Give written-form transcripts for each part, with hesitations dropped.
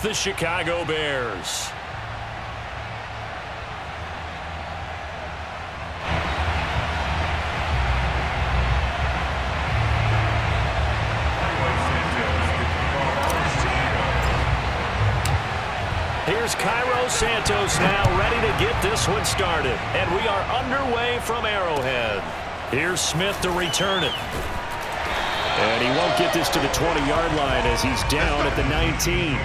The Chicago Bears. Here's Cairo Santos now ready to get this one started. And we are underway from Arrowhead. Here's Smith to return it. And he won't get this to the 20-yard line as he's down at the 19.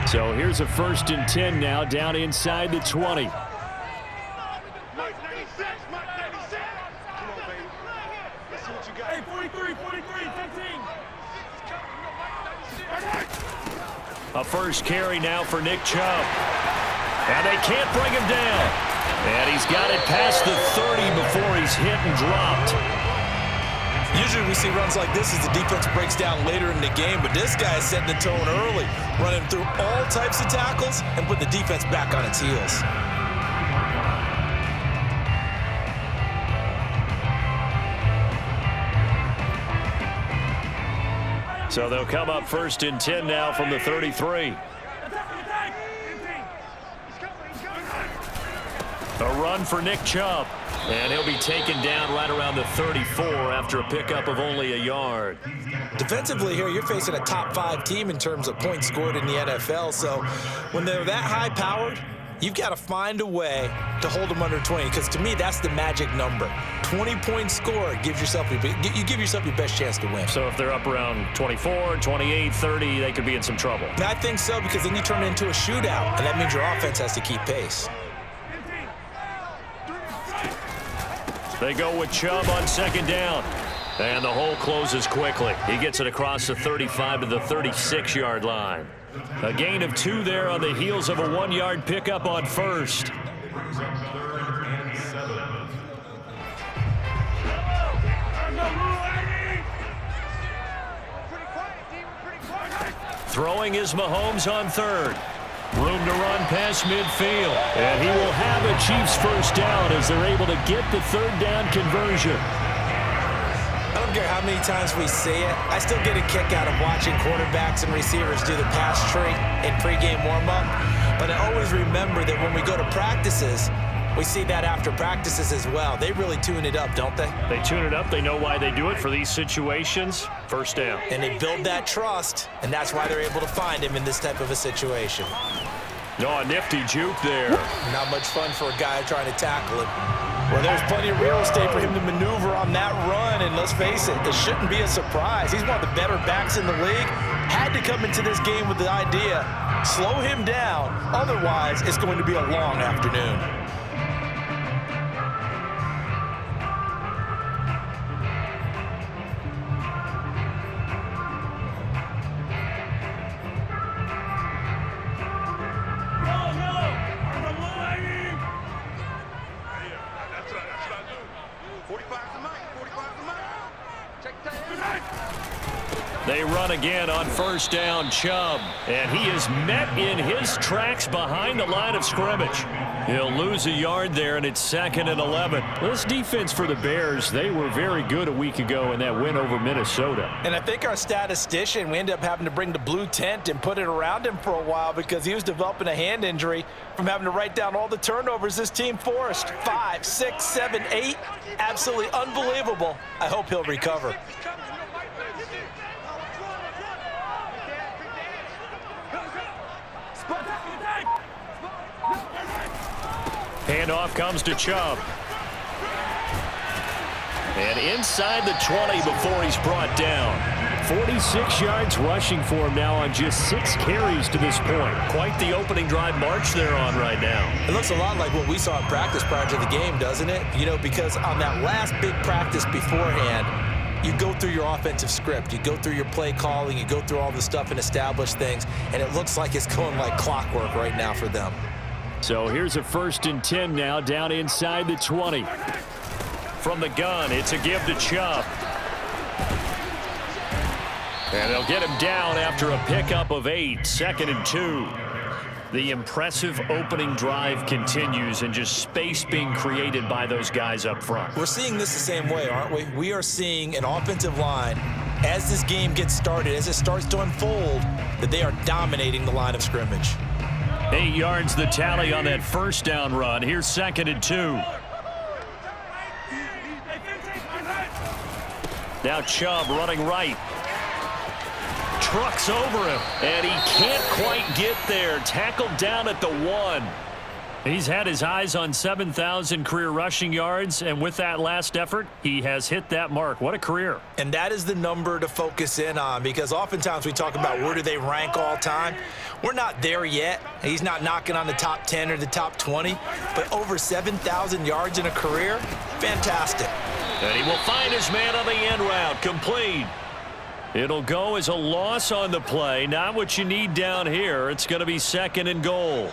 So here's a 1st and 10 now, down inside the 20. A first carry now for Nick Chubb. And they can't bring him down. And he's got it past the 30 before he's hit and dropped. Usually we see runs like this as the defense breaks down later in the game, but this guy is setting the tone early, running through all types of tackles and put the defense back on its heels. So they'll come up 1st and 10 now from the 33. A run for Nick Chubb. And he'll be taken down right around the 34 after a pickup of only a yard. Defensively here, you're facing a top 5 team in terms of points scored in the NFL. So when they're that high-powered, you've got to find a way to hold them under 20. Because to me, that's the magic number. 20-point score gives yourself you give yourself your best chance to win. So if they're up around 24, 28, 30, they could be in some trouble. And I think so, because then you turn it into a shootout, and that means your offense has to keep pace. They go with Chubb on 2nd down. And the hole closes quickly. He gets it across the 35 to the 36-yard line. A gain of 2 there on the heels of a 1-yard pickup on 1st. Throwing is Mahomes on 3rd. Room to run past midfield. And he will have a Chiefs 1st down as they're able to get the 3rd down conversion. I don't care how many times we say it. I still get a kick out of watching quarterbacks and receivers do the pass tree in pregame warm-up. But I always remember that when we go to practices, we see that after practices as well. They really tune it up, don't they? They tune it up. They know why they do it for these situations. 1st down. And they build that trust, and that's why they're able to find him in this type of a situation. No, a nifty juke there. Not much fun for a guy trying to tackle him. Well, there's plenty of real estate for him to maneuver on that run, and let's face it, it shouldn't be a surprise. He's one of the better backs in the league. Had to come into this game with the idea, slow him down, otherwise it's going to be a long afternoon. They run again on 1st down, Chubb. And he is met in his tracks behind the line of scrimmage. He'll lose a yard there, and it's 2nd and 11. This defense for the Bears, they were very good a week ago in that win over Minnesota. And I think our statistician, we ended up having to bring the blue tent and put it around him for a while because he was developing a hand injury from having to write down all the turnovers this team forced. 5, 6, 7, 8. Absolutely unbelievable. I hope he'll recover. Handoff comes to Chubb. And inside the 20 before he's brought down. 46 yards rushing for him now on just 6 carries to this point. Quite the opening drive march they're on right now. It looks a lot like what we saw in practice prior to the game, doesn't it? You know, because on that last big practice beforehand, you go through your offensive script. You go through your play calling. You go through all the stuff and establish things, and it looks like it's going like clockwork right now for them. So here's a 1st and 10 now, down inside the 20. From the gun, it's a give to Chubb. And they'll get him down after a pickup of 8, 2nd and 2. The impressive opening drive continues, and just space being created by those guys up front. We're seeing this the same way, aren't we? We are seeing an offensive line, as this game gets started, as it starts to unfold, that they are dominating the line of scrimmage. 8 yards the tally on that 1st down run. Here's 2nd and 2. Now Chubb running right. Trucks over him, and he can't quite get there. Tackled down at the 1. He's had his eyes on 7,000 career rushing yards, and with that last effort, he has hit that mark. What a career. And that is the number to focus in on, because oftentimes we talk about where do they rank all time. We're not there yet. He's not knocking on the top 10 or the top 20, but over 7,000 yards in a career, fantastic. And he will find his man on the end route, complete. It'll go as a loss on the play. Not what you need down here. It's going to be 2nd and goal.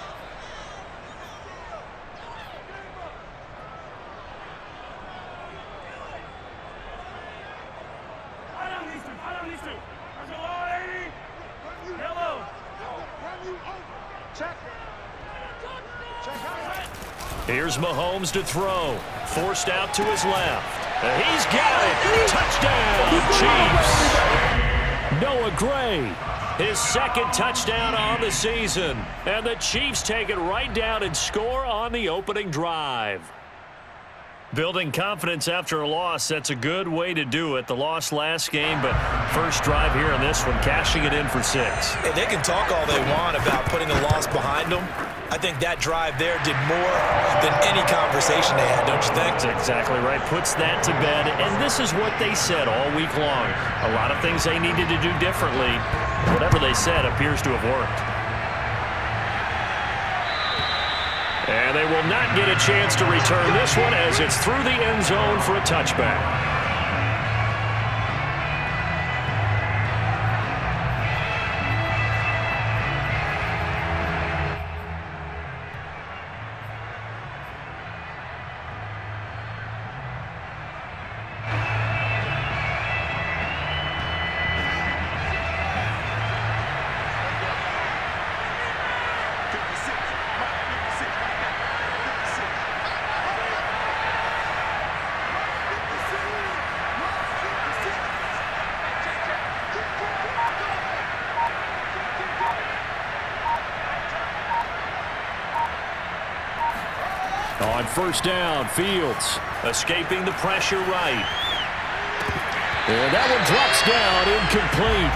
Here's Mahomes to throw. Forced out to his left. He's got it. Touchdown, Chiefs. Noah Gray, his 2nd touchdown on the season. And the Chiefs take it right down and score on the opening drive. Building confidence after a loss, that's a good way to do it. The loss last game, but first drive here in this one, cashing it in for 6. And they can talk all they want about putting a loss behind them. I think that drive there did more than any conversation they had, don't you think? That's exactly right. Puts that to bed, and this is what they said all week long. A lot of things they needed to do differently. Whatever they said appears to have worked. And they will not get a chance to return this one as it's through the end zone for a touchback. On 1st down, Fields escaping the pressure right. And that one drops down, incomplete.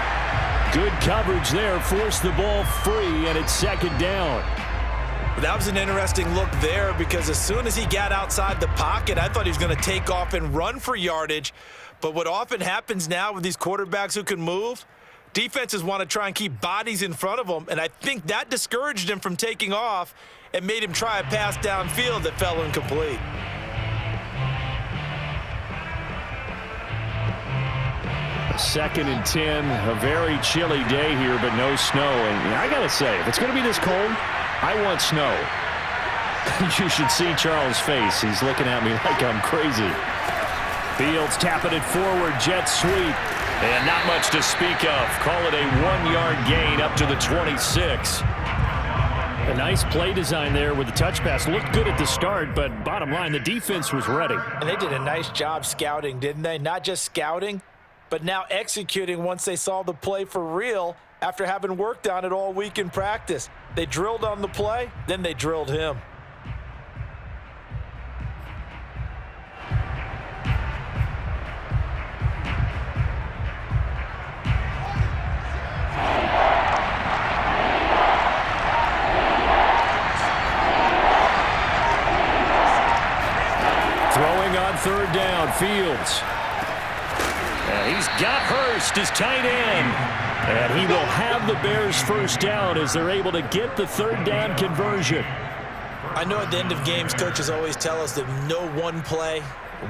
Good coverage there, forced the ball free, and it's 2nd down. That was an interesting look there, because as soon as he got outside the pocket, I thought he was going to take off and run for yardage. But what often happens now with these quarterbacks who can move, defenses want to try and keep bodies in front of them, and I think that discouraged him from taking off and made him try a pass downfield that fell incomplete. Second and 10, a very chilly day here, but no snow. And I got to say, if it's going to be this cold, I want snow. You should see Charles' face. He's looking at me like I'm crazy. Fields tapping it forward, jet sweep. And not much to speak of. Call it a 1-yard gain up to the 26. A nice play design there with the touch pass. Looked good at the start, but bottom line, the defense was ready. And they did a nice job scouting, didn't they? Not just scouting, but now executing once they saw the play for real after having worked on it all week in practice. They drilled on the play, then they drilled him. Throwing on 3rd down, Fields. And he's got Hurst, his tight end. And he will have the Bears 1st down as they're able to get the 3rd down conversion. I know at the end of games, coaches always tell us that no one play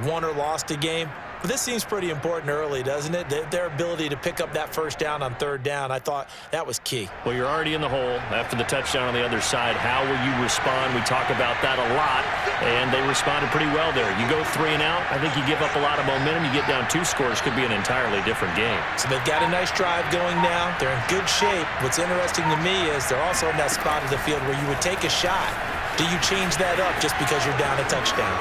won or lost a game. But this seems pretty important early, doesn't it? Their ability to pick up that first down on third down, I thought that was key. Well, you're already in the hole after the touchdown on the other side. How will you respond? We talk about that a lot, and they responded pretty well there. You go 3 and out, I think you give up a lot of momentum. You get down 2 scores, could be an entirely different game. So they've got a nice drive going now. They're in good shape. What's interesting to me is they're also in that spot of the field where you would take a shot. Do you change that up just because you're down a touchdown?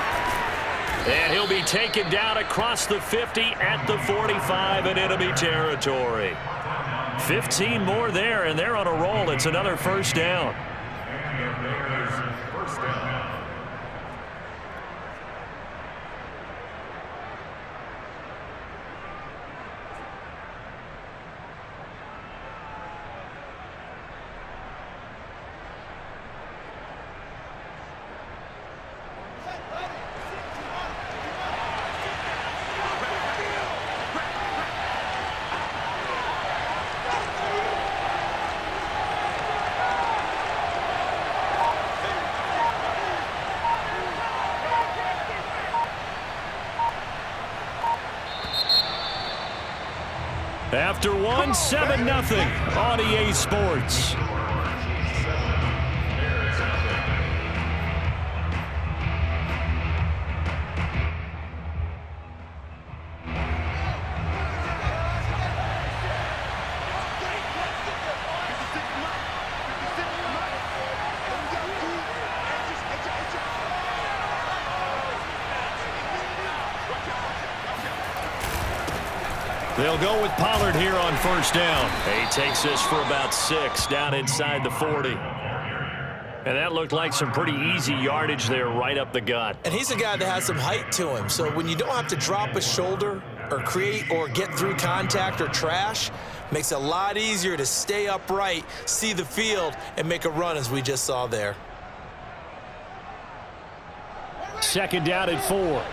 And he'll be taken down across the 50 at the 45, and it'll be territory. 15 more there, and they're on a roll. It's another first down. After one, 7-0 on EA Sports. They'll go with Pollard here on first down. He takes this for about 6 down inside the 40. And that looked like some pretty easy yardage there right up the gut. And he's a guy that has some height to him. So when you don't have to drop a shoulder or create or get through contact or trash, makes it a lot easier to stay upright, see the field, and make a run as we just saw there. Second down at 4.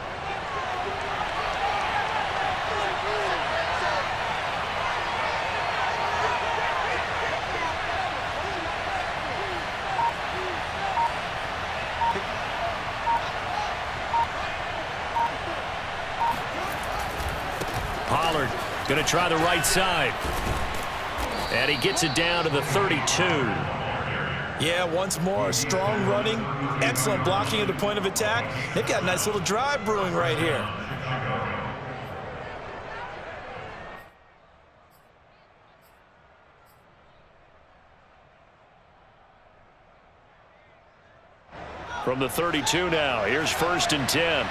Pollard going to try the right side. And he gets it down to the 32. Yeah, once more, strong running, excellent blocking at the point of attack. They've got a nice little drive brewing right here. From the 32 now, here's 1st and 10.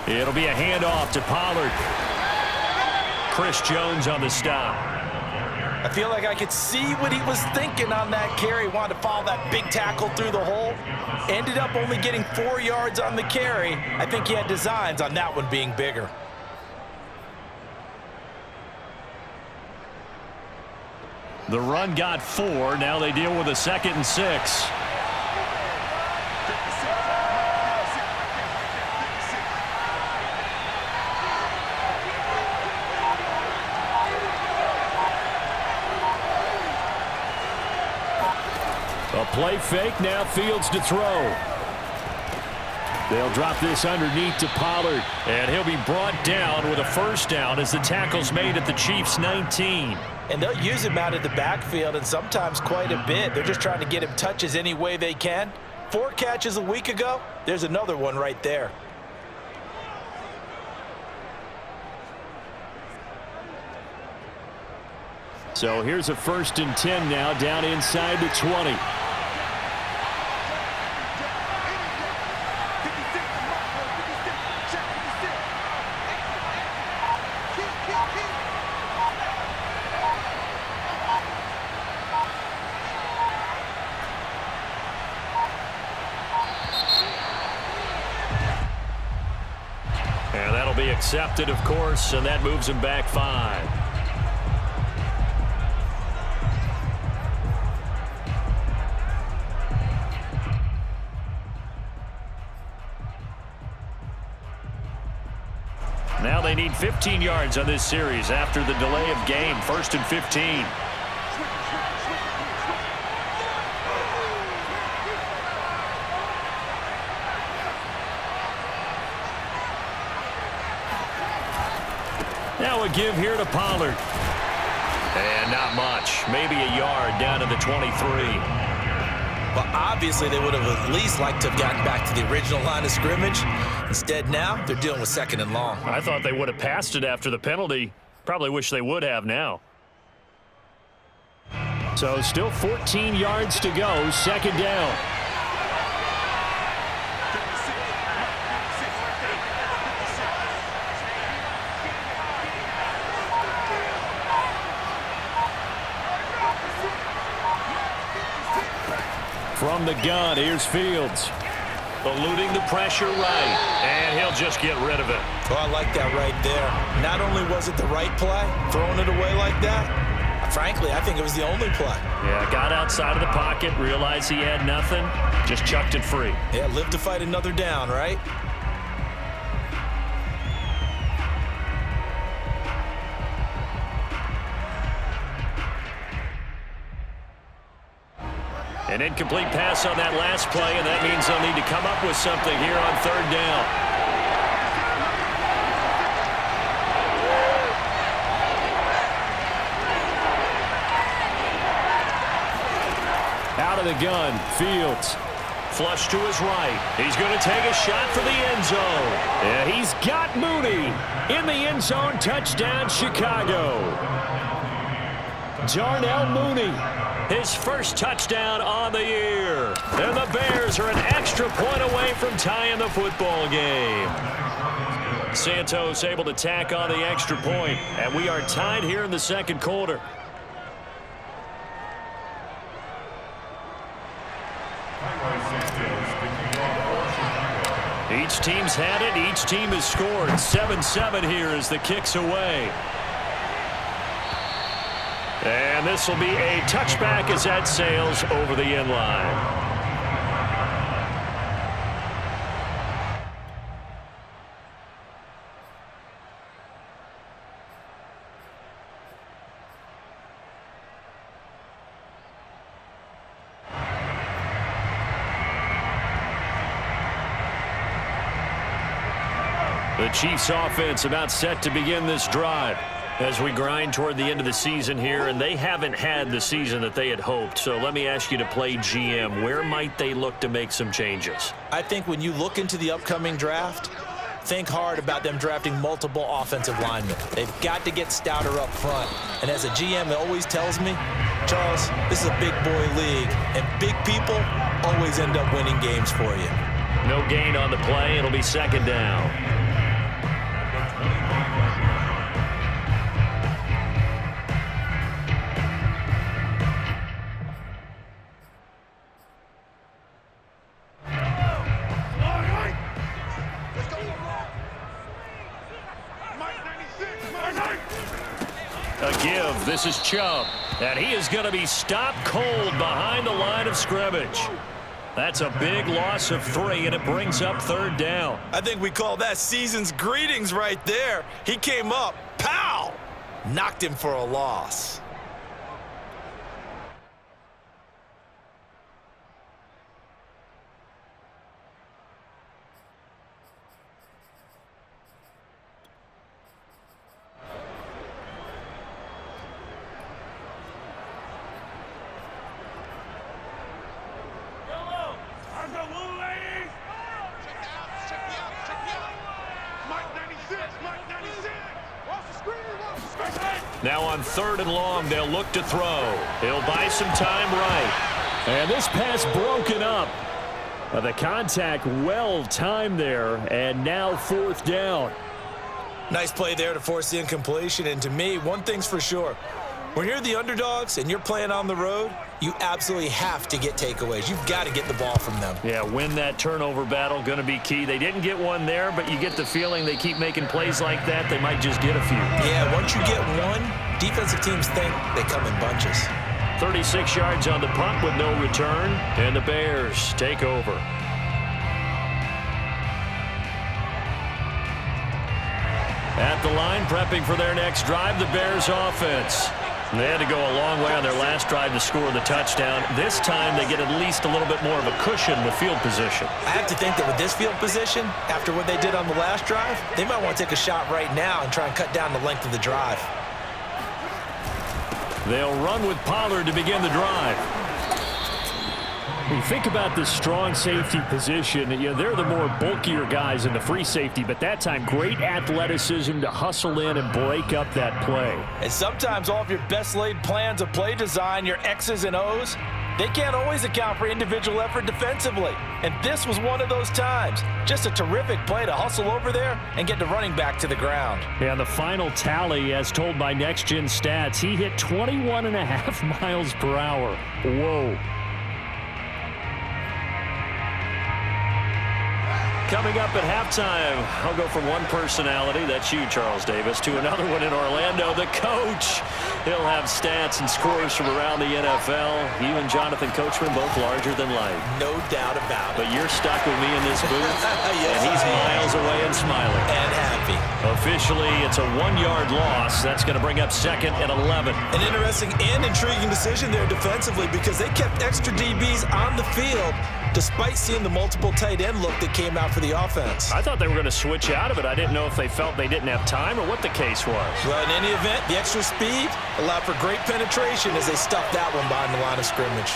It'll be a handoff to Pollard. Chris Jones on the stop. I feel like I could see what he was thinking on that carry. Wanted to follow that big tackle through the hole. Ended up only getting 4 yards on the carry. I think he had designs on that one being bigger. The run got 4. Now they deal with a 2nd and 6. A play fake, now Fields to throw. They'll drop this underneath to Pollard, and he'll be brought down with a first down as the tackle's made at the Chiefs' 19. And they'll use him out of the backfield, and sometimes quite a bit. They're just trying to get him touches any way they can. 4 catches a week ago, there's another one right there. So here's a 1st and 10 now, down inside the 20. And that'll be accepted, of course, and that moves him back 5. Now they need 15 yards on this series after the delay of game. 1st and 15. Now a give here to Pollard. And not much. Maybe a yard down to the 23. Well, obviously they would have at least liked to have gotten back to the original line of scrimmage. Instead now, they're dealing with 2nd and long. I thought they would have passed it after the penalty. Probably wish they would have now. So still 14 yards to go. 2nd down. From the gun, here's Fields. Eluding the pressure right, and he'll just get rid of it. Oh, I like that right there. Not only was it the right play, throwing it away like that, frankly, I think it was the only play. Yeah, got outside of the pocket, realized he had nothing, just chucked it free. Yeah, live to fight another down, right? An incomplete pass on that last play, and that means they'll need to come up with something here on 3rd down. Out of the gun, Fields. Flush to his right. He's going to take a shot for the end zone. Yeah, he's got Mooney in the end zone. Touchdown, Chicago. Darnell Mooney. His first touchdown on the year. And the Bears are an extra point away from tying the football game. Santos able to tack on the extra point, and we are tied here in the 2nd quarter. Each team's had it. Each team has scored. 7-7 here as the kick's away. And this will be a touchback as that sails over the end line. The Chiefs offense about set to begin this drive as we grind toward the end of the season here, and they haven't had the season that they had hoped. So let me ask you to play GM. Where might they look to make some changes? I think when you look into the upcoming draft, think hard about them drafting multiple offensive linemen. They've got to get stouter up front. And as a GM, it always tells me, Charles, this is a big boy league, and big people always end up winning games for you. No gain on the play. It'll be 2nd down. A give. This is Chubb. And he is going to be stopped cold behind the line of scrimmage. That's a big loss of 3, and it brings up 3rd down. I think we call that season's greetings right there. He came up, pow! Knocked him for a loss. Now on 3rd and long, they'll look to throw. He'll buy some time right. And this pass broken up. The contact well timed there, and now 4th down. Nice play there to force the incompletion, and to me, one thing's for sure. When you're the underdogs and you're playing on the road, you absolutely have to get takeaways. You've got to get the ball from them. Yeah, win that turnover battle, going to be key. They didn't get one there, but you get the feeling they keep making plays like that, they might just get a few. Yeah, once you get one, defensive teams think they come in bunches. 36 yards on the punt with no return, and the Bears take over. the line, prepping for their next drive, the Bears offense. They had to go a long way on their last drive to score the touchdown. This time, they get at least a little bit more of a cushion with field position. I have to think that with this field position, after what they did on the last drive, they might want to take a shot right now and try and cut down the length of the drive. They'll run with Pollard to begin the drive. When you think about this strong safety position, they're the more bulkier guys in the free safety, but that time, great athleticism to hustle in and break up that play. And sometimes all of your best laid plans of play design, your X's and O's, they can't always account for individual effort defensively. And this was one of those times. Just a terrific play to hustle over there and get the running back to the ground. And the final tally, as told by Next Gen Stats, he hit 21.5 miles per hour. Whoa. Coming up at halftime, I'll go from one personality, that's you, Charles Davis, to another one in Orlando, the coach. He'll have stats and scores from around the NFL. You and Jonathan Coachman, both larger than life. No doubt about it. But you're stuck with me in this booth, yes, and he's miles away and smiling. And happy. Officially, it's a 1-yard loss. That's going to bring up 2nd and 11. An interesting and intriguing decision there defensively because they kept extra DBs on the field despite seeing the multiple tight end look that came out for the offense. I thought they were going to switch out of it. I didn't know if they felt they didn't have time or what the case was. Well, in any event, the extra speed allowed for great penetration as they stuffed that one behind the line of scrimmage.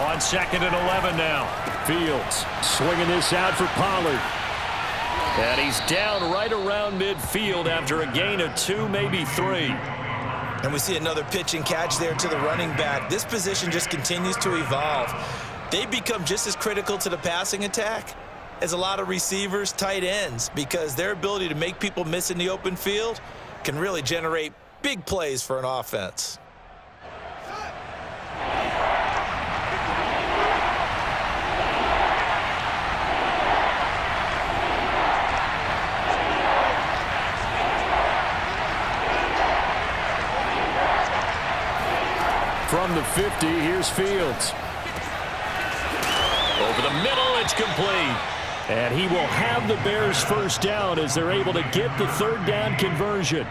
On 2nd and 11 now. Fields swinging this out for Pollard. And he's down right around midfield after a gain of 2, maybe 3. And we see another pitch and catch there to the running back. This position just continues to evolve. They become just as critical to the passing attack as a lot of receivers, tight ends, because their ability to make people miss in the open field can really generate big plays for an offense. From the 50, here's Fields. Over the middle, it's complete. And he will have the Bears first down as they're able to get the 3rd down conversion.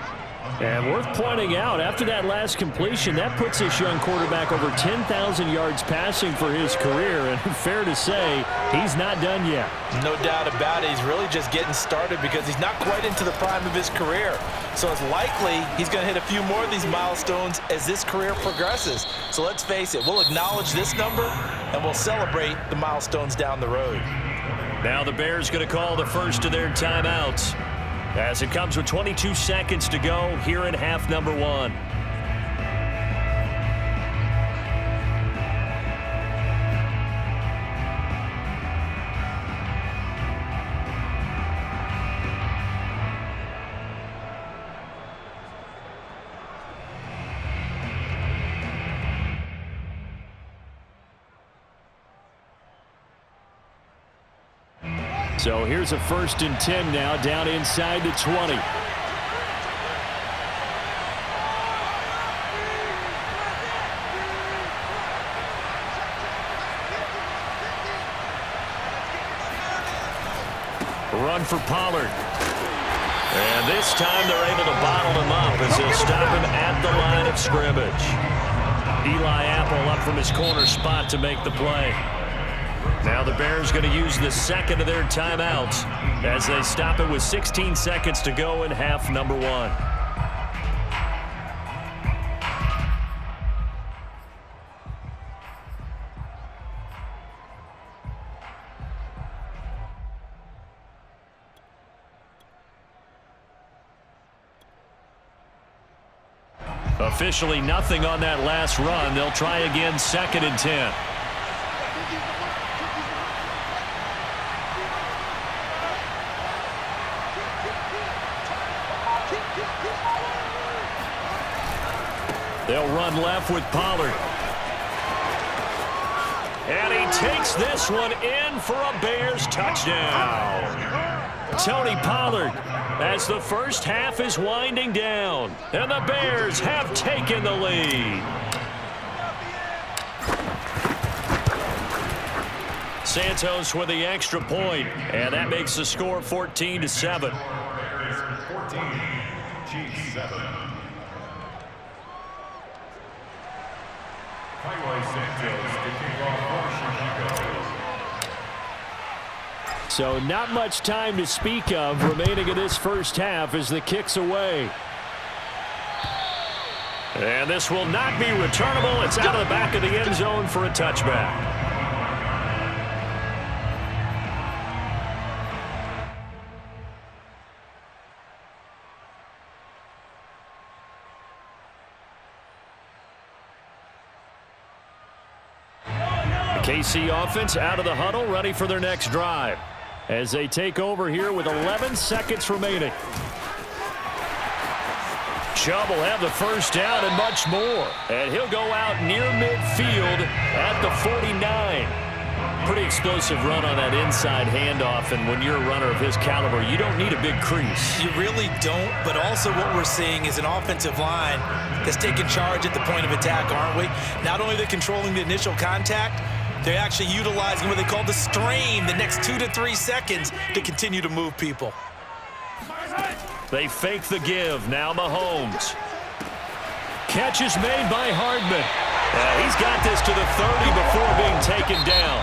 And worth pointing out, after that last completion, that puts this young quarterback over 10,000 yards passing for his career. And fair to say, he's not done yet. No doubt about it. He's really just getting started because he's not quite into the prime of his career. So it's likely he's going to hit a few more of these milestones as this career progresses. So let's face it, we'll acknowledge this number and we'll celebrate the milestones down the road. Now the Bears going to call the first of their timeouts as it comes with 22 seconds to go here in half number 1. So here's a 1st and 10 now, down inside the 20. Run for Pollard. And this time they're able to bottle him up as they'll stop him at the line of scrimmage. Eli Apple up from his corner spot to make the play. Now the Bears going to use the 2nd of their timeouts as they stop it with 16 seconds to go in half number 1. Officially nothing on that last run. They'll try again 2nd and 10. They'll run left with Pollard. And he takes this one in for a Bears touchdown. Tony Pollard as the first half is winding down. And the Bears have taken the lead. Santos with the extra point, and that makes the score 14-7. So not much time to speak of remaining in this first half as the kick's away. And this will not be returnable. It's out of the back of the end zone for a touchback. KC offense out of the huddle, ready for their next drive as they take over here with 11 seconds remaining. Chubb will have the first down and much more, and he'll go out near midfield at the 49. Pretty explosive run on that inside handoff, and when you're a runner of his caliber, you don't need a big crease. You really don't, but also what we're seeing is an offensive line that's taking charge at the point of attack, aren't we? Not only are they controlling the initial contact, they're actually utilizing what they call the strain, the next 2 to 3 seconds, to continue to move people. They fake the give. Now Mahomes. Catch is made by Hardman. He's got this to the 30 before being taken down.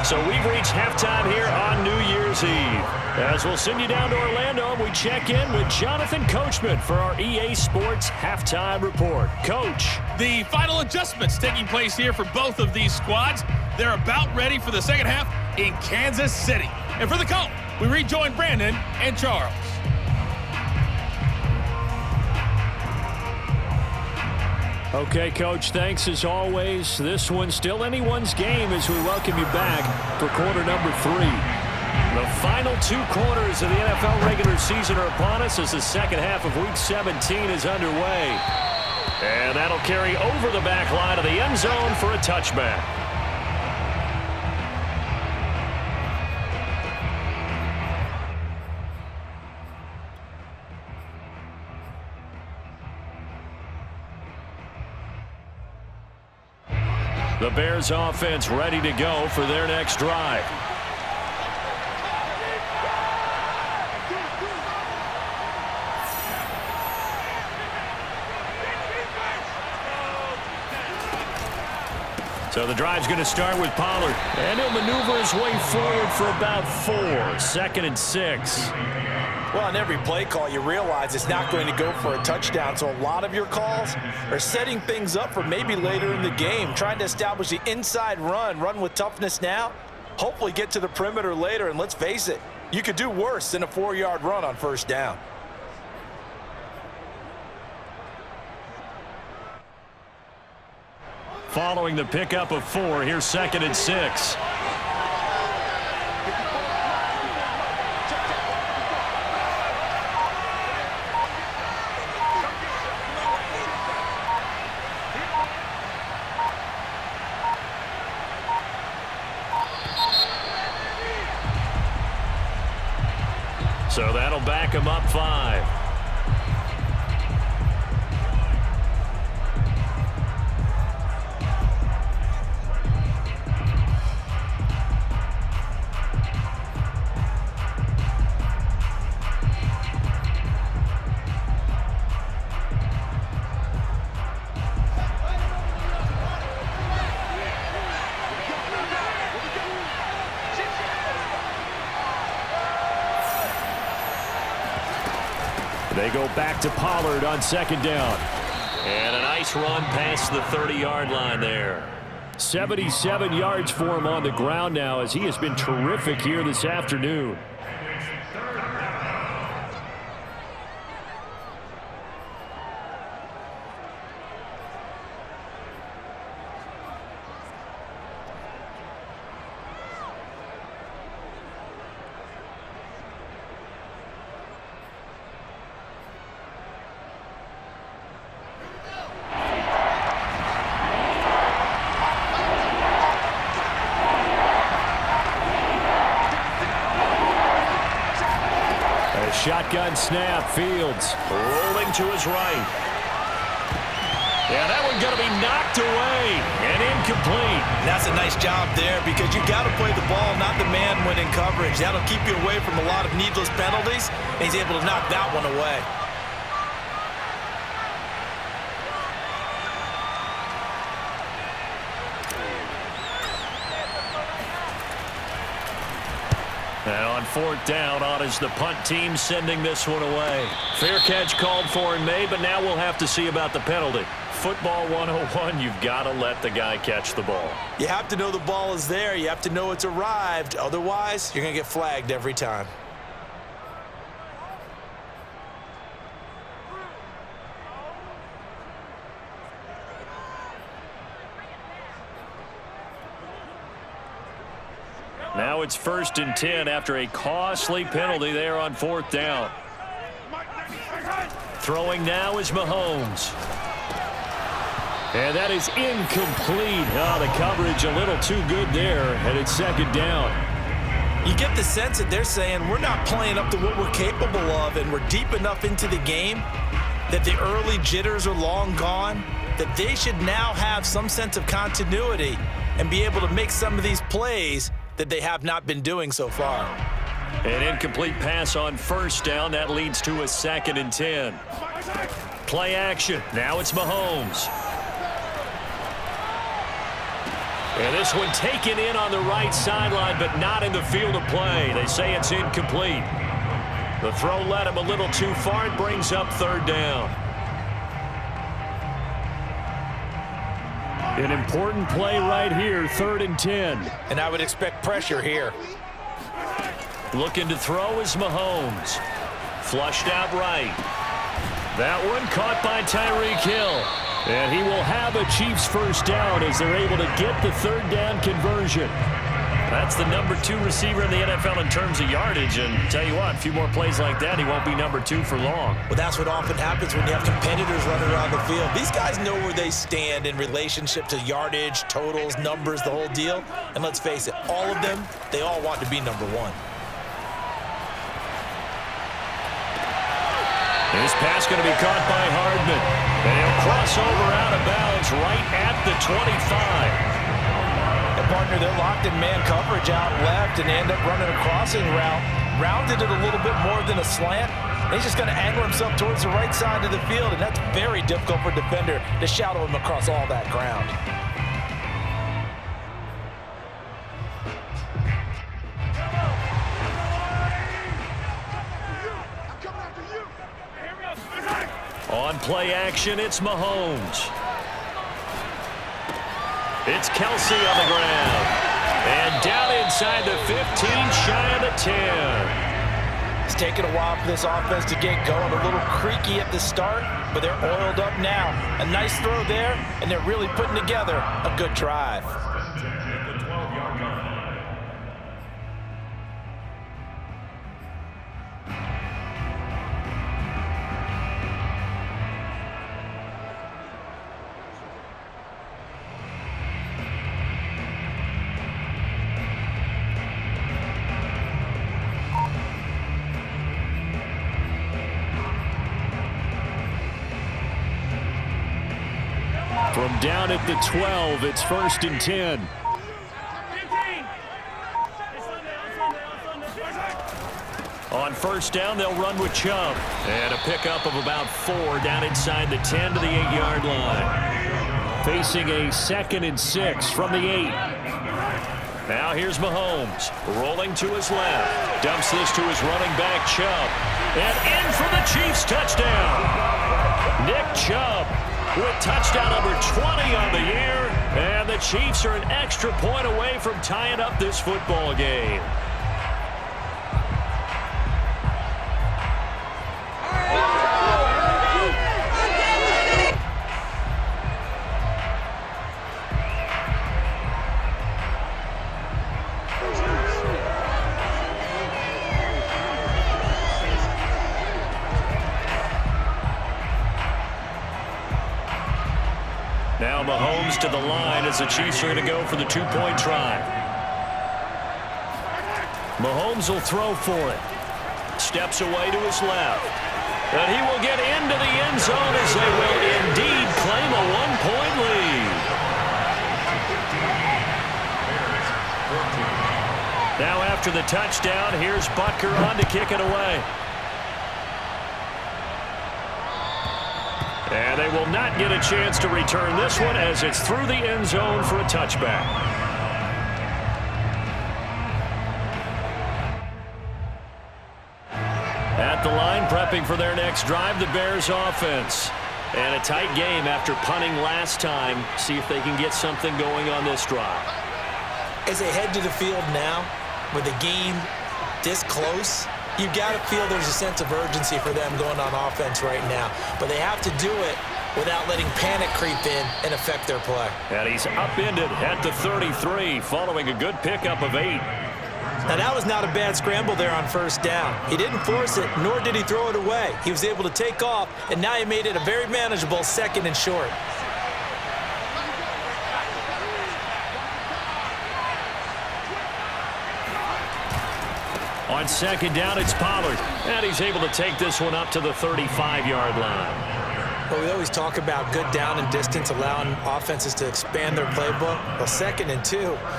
So we've reached halftime here on New Year's Eve. As we'll send you down to Orlando, and we check in with Jonathan Coachman for our EA Sports Halftime Report. Coach. The final adjustments taking place here for both of these squads. They're about ready for the second half in Kansas City. And for the call, we rejoin Brandon and Charles. Okay, Coach, thanks as always. This one's still anyone's game as we welcome you back for quarter number 3. The final 2 quarters of the NFL regular season are upon us as the second half of Week 17 is underway. And that'll carry over the back line of the end zone for a touchback. The Bears offense ready to go for their next drive. So the drive's going to start with Pollard. And he'll maneuver his way forward for about 4. 2nd and 6. Well, on every play call, you realize it's not going to go for a touchdown. So a lot of your calls are setting things up for maybe later in the game, trying to establish the inside run with toughness now, hopefully get to the perimeter later. And let's face it, you could do worse than a 4-yard run on first down. Following the pickup of 4, here's 2nd and 6. So that'll back him up 5. They go back to Pollard on 2nd down. And a nice run past the 30-yard line there. 77 yards for him on the ground now as he has been terrific here this afternoon. Shotgun snap, Fields rolling to his right. Yeah, that one going to be knocked away and incomplete. That's a nice job there because you got to play the ball, not the man when in coverage. That'll keep you away from a lot of needless penalties, and he's able to knock that one away. And on fourth down, on is the punt team sending this one away. Fair catch called for and made, but now we'll have to see about the penalty. Football 101, you've got to let the guy catch the ball. You have to know the ball is there. You have to know it's arrived. Otherwise, you're going to get flagged every time. Now it's 1st and 10 after a costly penalty there on fourth down. Throwing now is Mahomes. And that is incomplete. Oh, the coverage a little too good there, and it's 2nd down. You get the sense that they're saying we're not playing up to what we're capable of, and we're deep enough into the game that the early jitters are long gone, that they should now have some sense of continuity and be able to make some of these plays that they have not been doing so far. An incomplete pass on 1st down. That leads to a 2nd and 10. Play action. Now it's Mahomes. And this one taken in on the right sideline, but not in the field of play. They say it's incomplete. The throw led him a little too far. It brings up 3rd down. An important play right here, 3rd and 10. And I would expect pressure here. Looking to throw is Mahomes. Flushed out right. That one caught by Tyreek Hill. And he will have a Chiefs 1st down as they're able to get the 3rd down conversion. That's the number 2 receiver in the NFL in terms of yardage. And tell you what, a few more plays like that, he won't be number 2 for long. Well, that's what often happens when you have competitors running around the field. These guys know where they stand in relationship to yardage, totals, numbers, the whole deal. And let's face it, all of them, they all want to be number 1. This pass going to be caught by Hardman. And he'll cross over out of bounds right at the 25. And partner, they're locked in man coverage out left, and they end up running a crossing route. Rounded it a little bit more than a slant. And he's just going to angle himself towards the right side of the field, and that's very difficult for a defender to shadow him across all that ground. On play action, it's Mahomes. It's Kelsey on the ground. And down inside the 15, shy of the 10. It's taken a while for this offense to get going. A little creaky at the start, but they're oiled up now. A nice throw there, and they're really putting together a good drive. From down at the 12, it's 1st and 10. On 1st down, they'll run with Chubb. And a pickup of about 4 down inside the 10 to the 8-yard line. Facing a 2nd and 6 from the 8. Now here's Mahomes, rolling to his left. Dumps this to his running back, Chubb. And in for the Chiefs touchdown. Nick Chubb with touchdown number 20 on the year. And the Chiefs are an extra point away from tying up this football game. Now Mahomes to the line as the Chiefs are going to go for the 2-point try. Mahomes will throw for it. Steps away to his left. And he will get into the end zone as they will indeed claim a after the touchdown. Here's Butker on to kick it away. And they will not get a chance to return this one as it's through the end zone for a touchback. At the line, prepping for their next drive, the Bears offense. And a tight game after punting last time. See if they can get something going on this drive. As they head to the field now, with the game this close, you've got to feel there's a sense of urgency for them going on offense right now. But they have to do it without letting panic creep in and affect their play. And he's upended at the 33 following a good pickup of 8. Now, that was not a bad scramble there on first down. He didn't force it, nor did he throw it away. He was able to take off, and now he made it a very manageable 2nd and short. On 2nd down, it's Pollard. And he's able to take this one up to the 35-yard line. Well, we always talk about good down and distance, allowing offenses to expand their playbook. Well, 2nd and 2,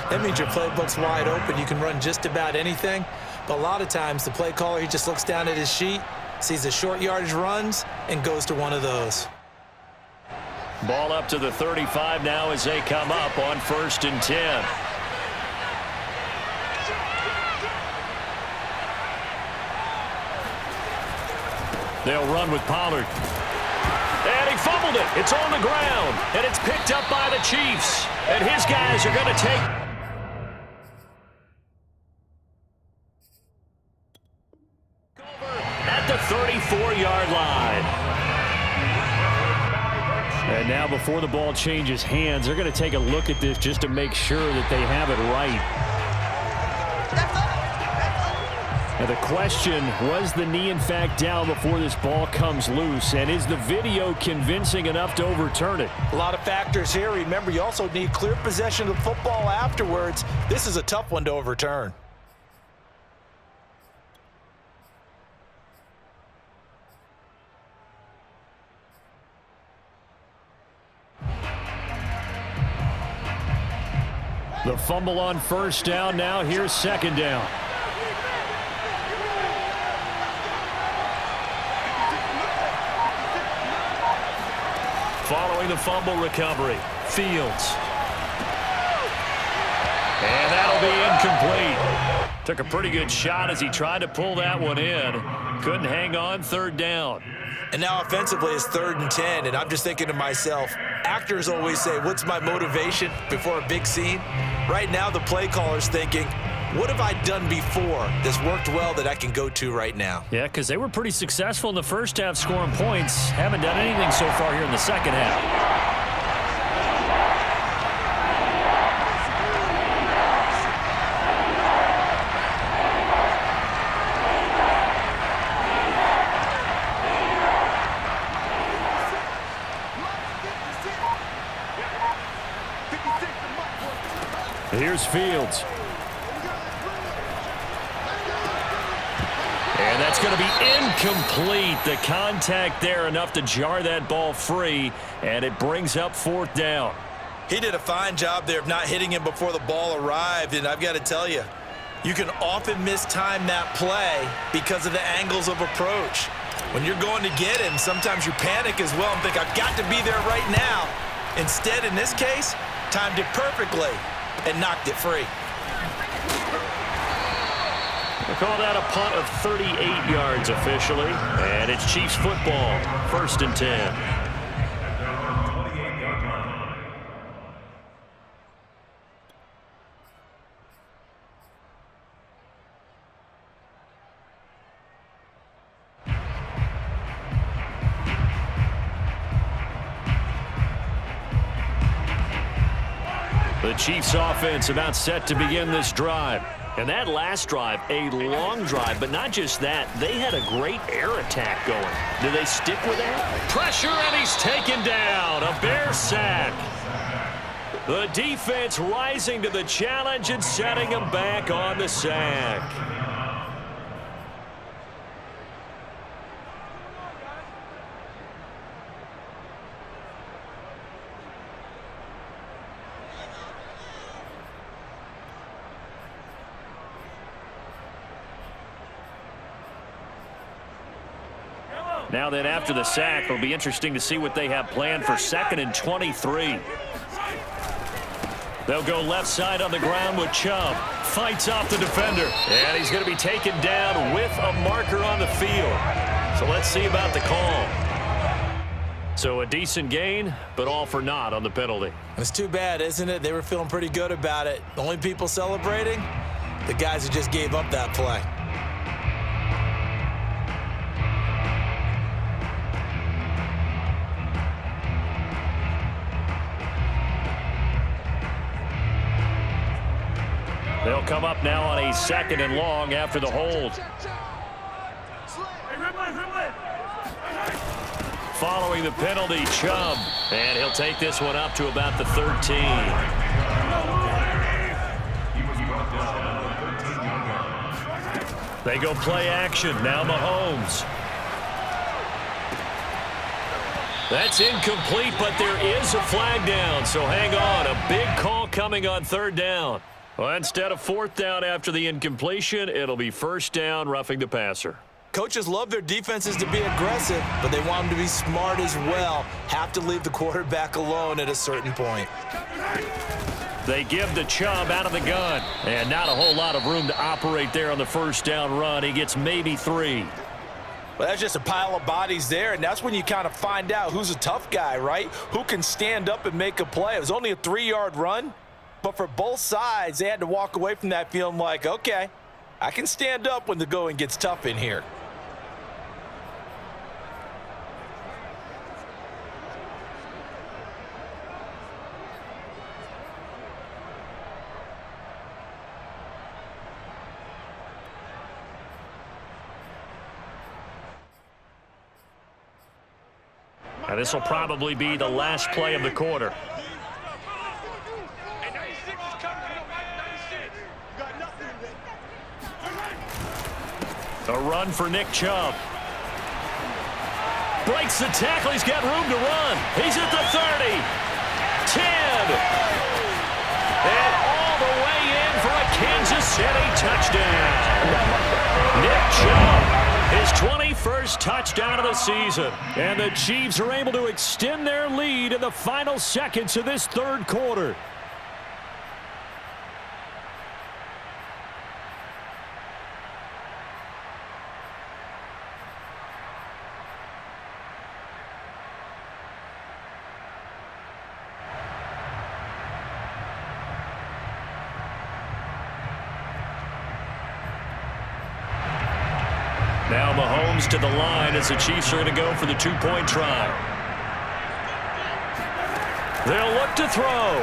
that means your playbook's wide open. You can run just about anything. But a lot of times, the play caller, he just looks down at his sheet, sees the short yardage runs, and goes to one of those. Ball up to the 35 now as they come up on 1st and 10. They'll run with Pollard. And he fumbled it. It's on the ground. And it's picked up by the Chiefs. And his guys are going to take... at the 34-yard line. And now before the ball changes hands, they're going to take a look at this just to make sure that they have it right. Now the question, was the knee in fact down before this ball comes loose? And is the video convincing enough to overturn it? A lot of factors here. Remember, you also need clear possession of the football afterwards. This is a tough one to overturn. The fumble on first down. Now here's 2nd down. Following the fumble recovery, Fields. And that'll be incomplete. Took a pretty good shot as he tried to pull that one in. Couldn't hang on 3rd down. And now offensively it's 3rd and 10, and I'm just thinking to myself, actors always say, what's my motivation before a big scene? Right now the play caller's thinking, what have I done before that's worked well that I can go to right now? Yeah, because they were pretty successful in the first half scoring points. Haven't done anything so far here in the second half. Here's Fields. And that's going to be incomplete. The contact there enough to jar that ball free, and it brings up 4th down. He did a fine job there of not hitting him before the ball arrived, and I've got to tell you, you can often mistime that play because of the angles of approach. When you're going to get him, sometimes you panic as well and think, I've got to be there right now. Instead, in this case, timed it perfectly and knocked it free. They call that a punt of 38 yards officially, and it's Chiefs football, 1st and 10. The Chiefs offense about set to begin this drive. And that last drive, a long drive, but not just that. They had a great air attack going. Do they stick with that? Pressure, and he's taken down. A Bear sack. The defense rising to the challenge and setting him back on the sack. Now then, after the sack, it'll be interesting to see what they have planned for 2nd and 23. They'll go left side on the ground with Chubb. Fights off the defender. And he's going to be taken down with a marker on the field. So let's see about the call. So a decent gain, but all for naught on the penalty. It's too bad, isn't it? They were feeling pretty good about it. The only people celebrating, the guys who just gave up that play. They'll come up now on a 2nd and long after the hold. Following the penalty, Chubb. And he'll take this one up to about the 13. They go play action. Now Mahomes. That's incomplete, but there is a flag down. So hang on. A big call coming on 3rd down. Well, instead of 4th down after the incompletion, it'll be 1st down, roughing the passer. Coaches love their defenses to be aggressive, but they want them to be smart as well. Have to leave the quarterback alone at a certain point. They give the Chubb out of the gun, and not a whole lot of room to operate there on the 1st down run. He gets maybe 3. Well, that's just a pile of bodies there, and that's when you kind of find out who's a tough guy, right? Who can stand up and make a play. It was only a 3-yard run, but for both sides, they had to walk away from that feeling like, okay, I can stand up when the going gets tough in here. Now, this will probably be the last play of the quarter. A run for Nick Chubb. Breaks the tackle. He's got room to run. He's at the 30. 10. And all the way in for a Kansas City touchdown. Nick Chubb, his 21st touchdown of the season. And the Chiefs are able to extend their lead in the final seconds of this 3rd quarter. Now Mahomes to the line as the Chiefs are going to go for the 2-point try. They'll look to throw.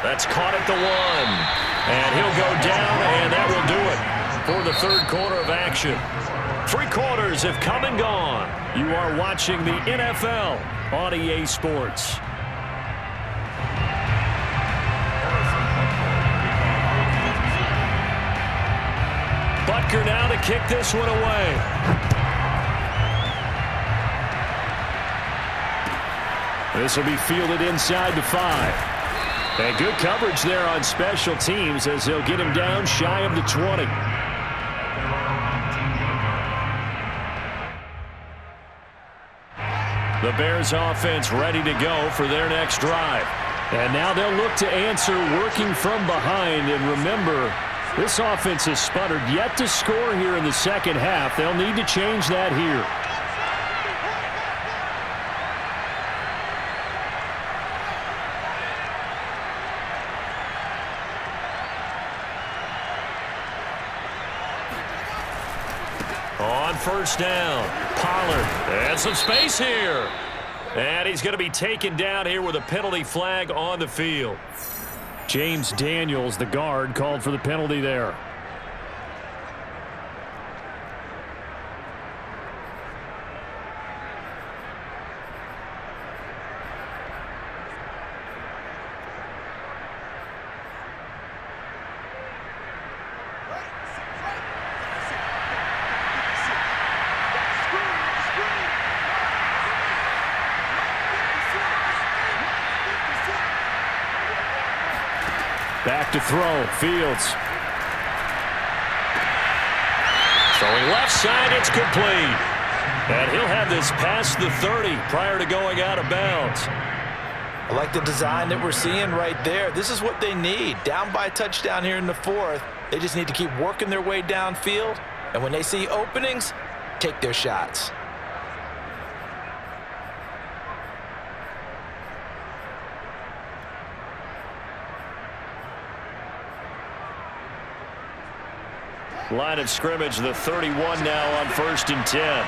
That's caught at the 1. And he'll go down, and that will do it for the 3rd quarter of action. 3 quarters have come and gone. You are watching the NFL on EA Sports. Butker now to kick this one away. This will be fielded inside the 5. And good coverage there on special teams as they'll get him down shy of the 20. The Bears offense ready to go for their next drive. And now they'll look to answer working from behind. And remember, this offense has sputtered yet to score here in the 2nd half. They'll need to change that here. On 1st down, Pollard and some space here. And he's going to be taken down here with a penalty flag on the field. James Daniels, the guard, called for the penalty there. Back to throw, Fields. Throwing left side, it's complete. And he'll have this past the 30 prior to going out of bounds. I like the design that we're seeing right there. This is what they need. Down by a touchdown here in the fourth. They just need to keep working their way downfield. And when they see openings, take their shots. Line of scrimmage, the 31 now on 1st and 10.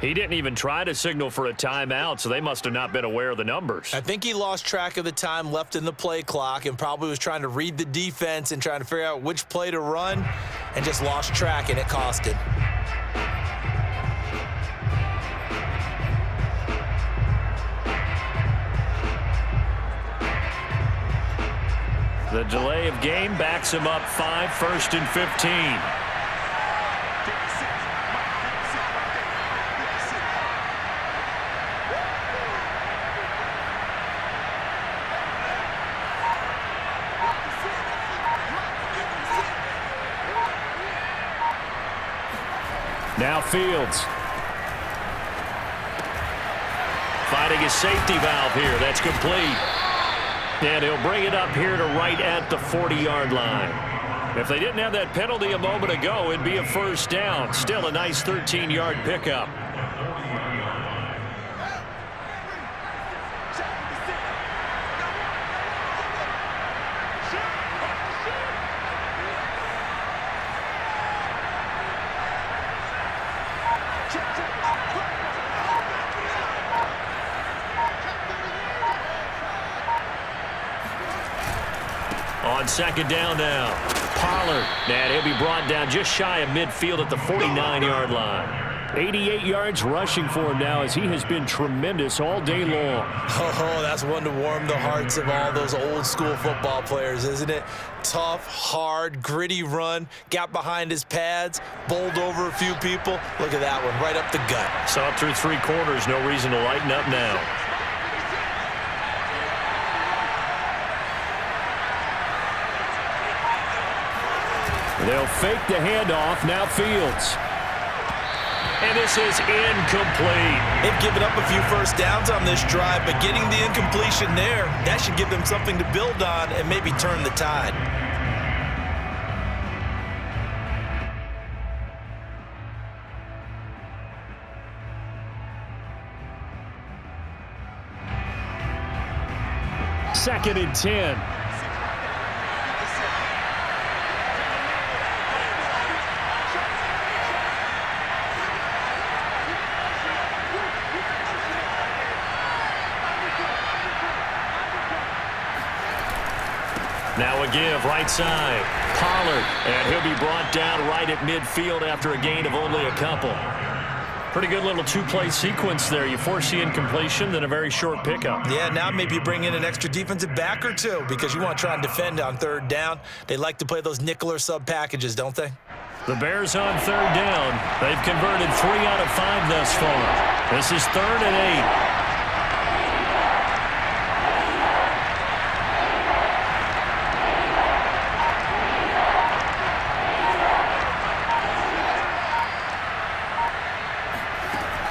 He didn't even try to signal for a timeout, so they must have not been aware of the numbers. I think he lost track of the time left in the play clock and probably was trying to read the defense and trying to figure out which play to run and just lost track, and it cost him. The delay of game backs him up 5, 1st and 15. Now Fields. Finding his safety valve here. That's complete. And he'll bring it up here to right at the 40-yard line. If they didn't have that penalty a moment ago, it'd be a first down. Still a nice 13-yard pickup. On 2nd down now, Pollard. And he'll be brought down just shy of midfield at the 49-yard line. 88 yards rushing for him now as he has been tremendous all day long. Oh, that's one to warm the hearts of all those old-school football players, isn't it? Tough, hard, gritty run, got behind his pads, bowled over a few people. Look at that one, right up the gut. Saw through 3 quarters, no reason to lighten up now. They'll fake the handoff. Now Fields. And this is incomplete. They've given up a few first downs on this drive, but getting the incompletion there, that should give them something to build on and maybe turn the tide. Second and 10. Now a give, right side. Pollard, and he'll be brought down right at midfield after a gain of only a couple. Pretty good little 2-play sequence there. You force the incompletion, then a very short pickup. Yeah, now maybe you bring in an extra defensive back or two because you want to try and defend on 3rd down. They like to play those nickel or sub packages, don't they? The Bears on 3rd down. They've converted 3 out of 5 thus far. This is 3rd and 8.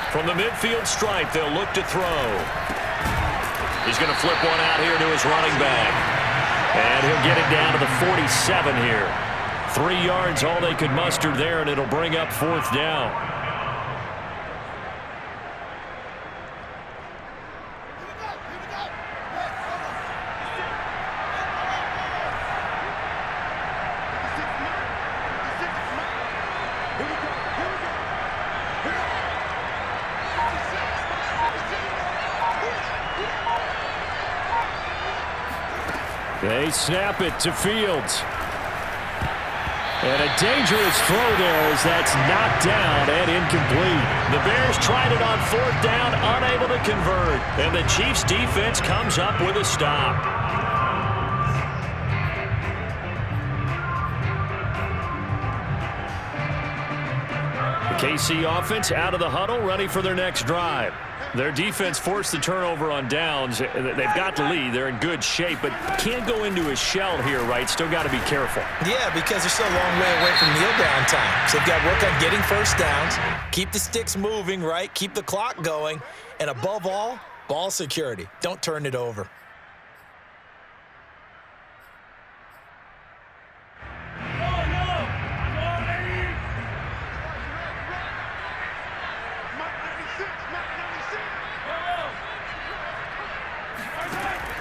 From the midfield stripe, they'll look to throw. He's going to flip one out here to his running back. And he'll get it down to the 47 here. 3 yards, all they could muster there, and it'll bring up 4th down. They snap it to Fields. And a dangerous throw there as that's knocked down and incomplete. The Bears tried it on 4th down, unable to convert. And the Chiefs defense comes up with a stop. The KC offense out of the huddle, ready for their next drive. Their defense forced the turnover on downs. They've got the lead. They're in good shape, but can't go into a shell here, right? Still got to be careful. Yeah, because they're still a long way away from kneel down time. So they've got to work on getting first downs, keep the sticks moving, right? Keep the clock going, and above all, ball security. Don't turn it over.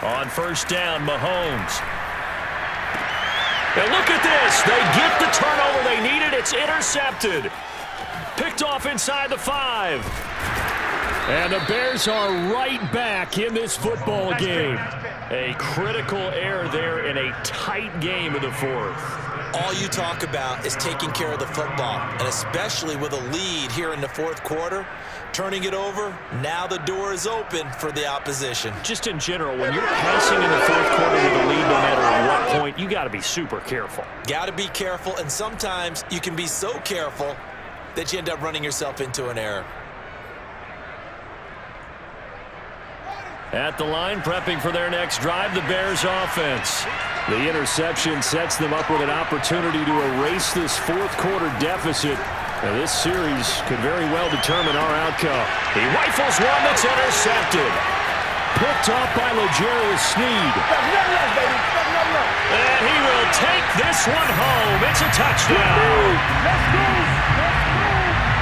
On first down, Mahomes. And look at this. They get the turnover they needed. It's intercepted. Picked off inside the 5. And the Bears are right back in this football game. A critical error there in a tight game in the 4th. All you talk about is taking care of the football, and especially with a lead here in the 4th quarter, turning it over, now the door is open for the opposition. Just in general, when you're passing in the 4th quarter with a lead, no matter at what point, you got to be super careful. Got to be careful, and sometimes you can be so careful that you end up running yourself into an error. At the line, prepping for their next drive, the Bears offense. The interception sets them up with an opportunity to erase this 4th quarter deficit. Now, this series could very well determine our outcome. He rifles one that's intercepted. Picked off by L'Jarius Sneed. And he will take this one home. It's a touchdown.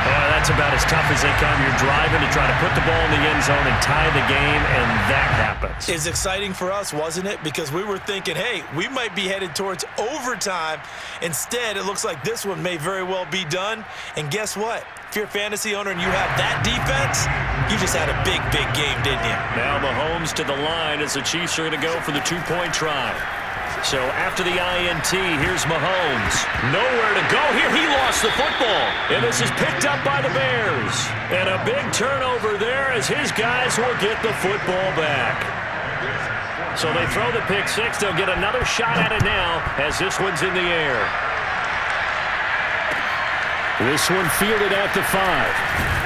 That's about as tough as they come. You're driving to try to put the ball in the end zone and tie the game, and that happens. It's exciting for us, wasn't it? Because we were thinking, hey, we might be headed towards overtime. Instead, it looks like this one may very well be done. And guess what? If you're a fantasy owner and you have that defense, you just had a big, big game, didn't you? Now Mahomes to the line as the Chiefs are going to go for the 2-point try. So after the INT, here's Mahomes. Nowhere to go here. He lost the football. And this is picked up by the Bears. And a big turnover there as his guys will get the football back. So they throw the pick 6. They'll get another shot at it now as this one's in the air. This one fielded at the 5.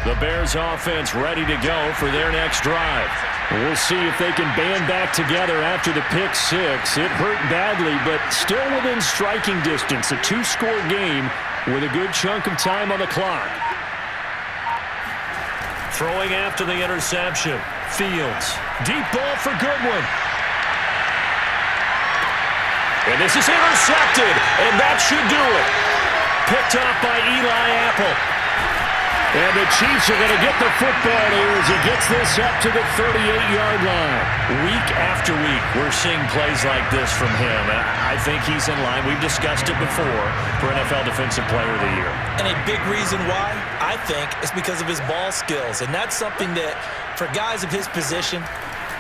The Bears offense ready to go for their next drive. We'll see if they can band back together after the pick 6. It hurt badly, but still within striking distance. A 2-score game with a good chunk of time on the clock. Throwing after the interception. Fields. Deep ball for Goodwin. And this is intercepted, and that should do it. Picked off by Eli Apple. And the Chiefs are going to get the football here as he gets this up to the 38-yard line. Week after week, we're seeing plays like this from him. I think he's in line. We've discussed it before for NFL Defensive Player of the Year. And a big reason why, I think, is because of his ball skills. And that's something that, for guys of his position,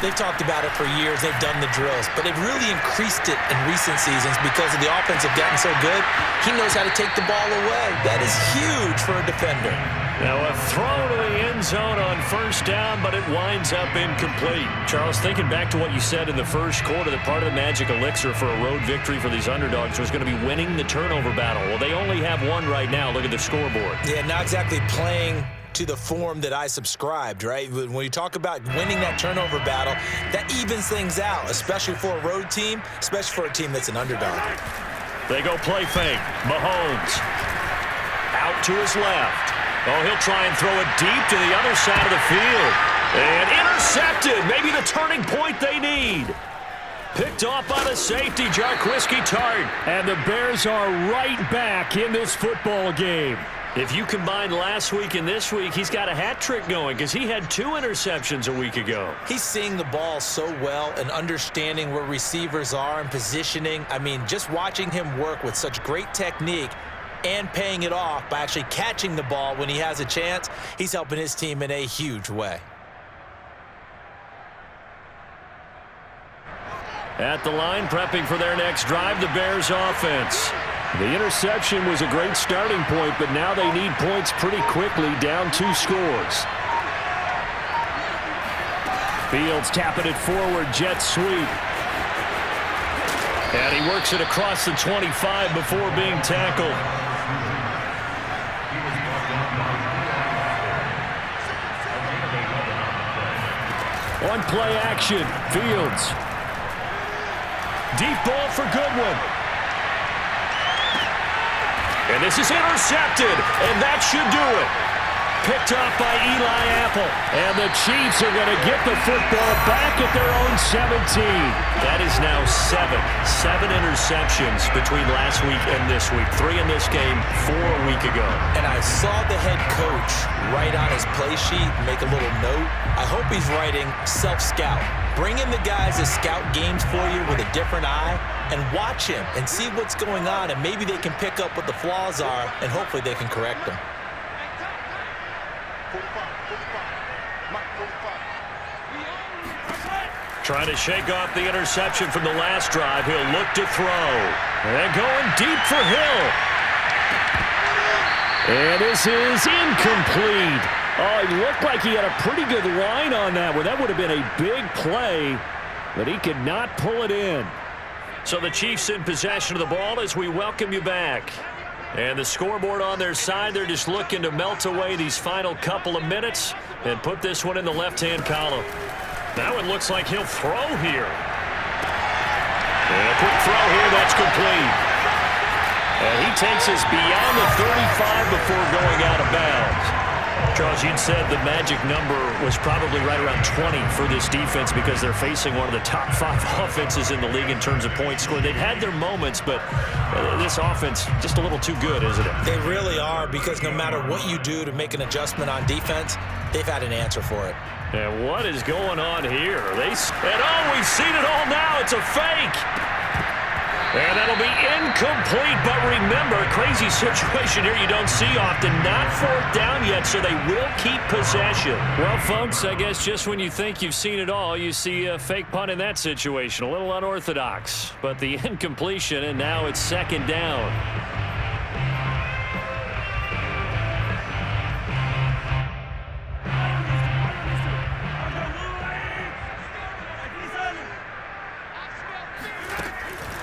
they've talked about it for years. They've done the drills. But they've really increased it in recent seasons because of the offense have gotten so good. He knows how to take the ball away. That is huge for a defender. Now a throw to the end zone on first down, but it winds up incomplete. Charles, thinking back to what you said in the first quarter, that part of the magic elixir for a road victory for these underdogs was going to be winning the turnover battle. Well, they only have one right now. Look at the scoreboard. Yeah, not exactly playing to the form that I subscribed, right? When you talk about winning that turnover battle, that evens things out, especially for a road team, especially for a team that's an underdog. They go play fake. Mahomes out to his left. Oh, he'll try and throw it deep to the other side of the field. And intercepted. Maybe the turning point they need. Picked off by the safety, Jarquiski Tart. And the Bears are right back in this football game. If you combine last week and this week, he's got a hat trick going because he had 2 interceptions a week ago. He's seeing the ball so well and understanding where receivers are and positioning. I mean, just watching him work with such great technique and paying it off by actually catching the ball when he has a chance, he's helping his team in a huge way. At the line, prepping for their next drive, the Bears offense. The interception was a great starting point, but now they need points pretty quickly, down 2 scores. Fields tapping it forward, jet sweep. And he works it across the 25 before being tackled. On play action, Fields. Deep ball for Goodwin. And this is intercepted, and that should do it. Picked off by Eli Apple. And the Chiefs are going to get the football back at their own 17. That is now 7 interceptions between last week and this week. 3 in this game, 4 a week ago. And I saw the head coach write on his play sheet, make a little note. I hope he's writing self-scout. Bring in the guys that scout games for you with a different eye and watch him and see what's going on, and maybe they can pick up what the flaws are, and hopefully they can correct them. Trying to shake off the interception from the last drive. He'll look to throw. And going deep for Hill. And this is incomplete. Oh, it looked like he had a pretty good line on that one. That would have been a big play, but he could not pull it in. So the Chiefs in possession of the ball as we welcome you back. And the scoreboard on their side, they're just looking to melt away these final couple of minutes and put this one in the left-hand column. Now it looks like he'll throw here. And a quick throw here, that's complete. And he takes us beyond the 35 before going out of bounds. Charles, you'd said the magic number was probably right around 20 for this defense because they're facing one of the top 5 offenses in the league in terms of points scored. They've had their moments, but this offense just a little too good, isn't it? They really are, because no matter what you do to make an adjustment on defense, they've had an answer for it. And what is going on here? We've seen it all now. It's a fake. And that'll be incomplete. But remember, crazy situation here you don't see often. Not 4th down yet, so they will keep possession. Well, folks, I guess just when you think you've seen it all, you see a fake punt in that situation. A little unorthodox. But the incompletion, and now it's 2nd down.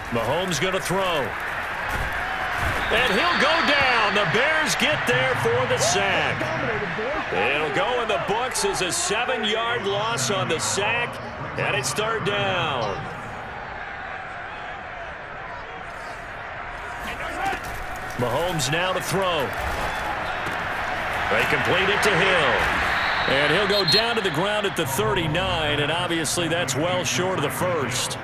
Mahomes going to throw. And he'll go down. The Bears get there for the sack. It'll go in the books as a 7-yard loss on the sack, and it's 3rd down. Mahomes now to throw. They complete it to Hill. And he'll go down to the ground at the 39, and obviously that's well short of the first.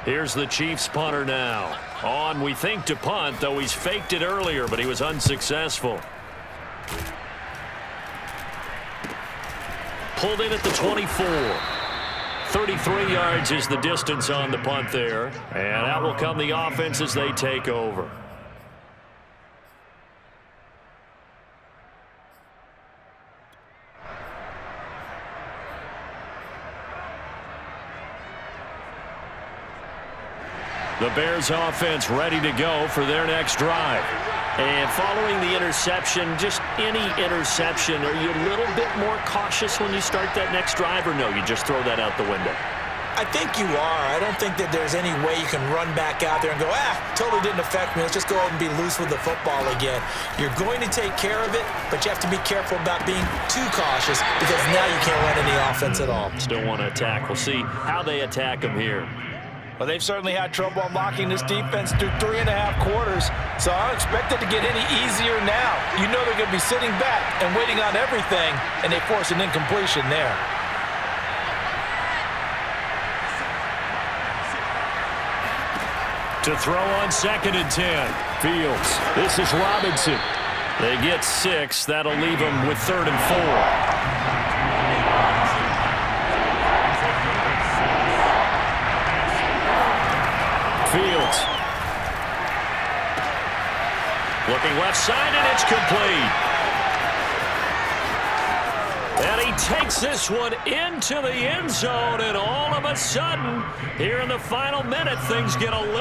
Here's the Chiefs punter now. On, we think, to punt, though he's faked it earlier, but he was unsuccessful. Pulled in at the 24. 33 yards is the distance on the punt there. And out will come the offense as they take over. The Bears offense ready to go for their next drive. And following the interception, just any interception, are you a little bit more cautious when you start that next drive, or no, you just throw that out the window? I think you are. I don't think that there's any way you can run back out there and go, totally didn't affect me. Let's just go out and be loose with the football again. You're going to take care of it, but you have to be careful about being too cautious because now you can't run any offense at all. Still want to attack. We'll see how they attack them here. Well, they've certainly had trouble unlocking this defense through 3.5 quarters, so I don't expect it to get any easier now. You know they're going to be sitting back and waiting on everything, and they force an incompletion there. To throw on 2nd and 10. Fields. This is Robinson. They get 6. That'll leave them with 3rd and 4. Fields. Looking left side, and it's complete. And he takes this one into the end zone, and all of a sudden, here in the final minute, things get a little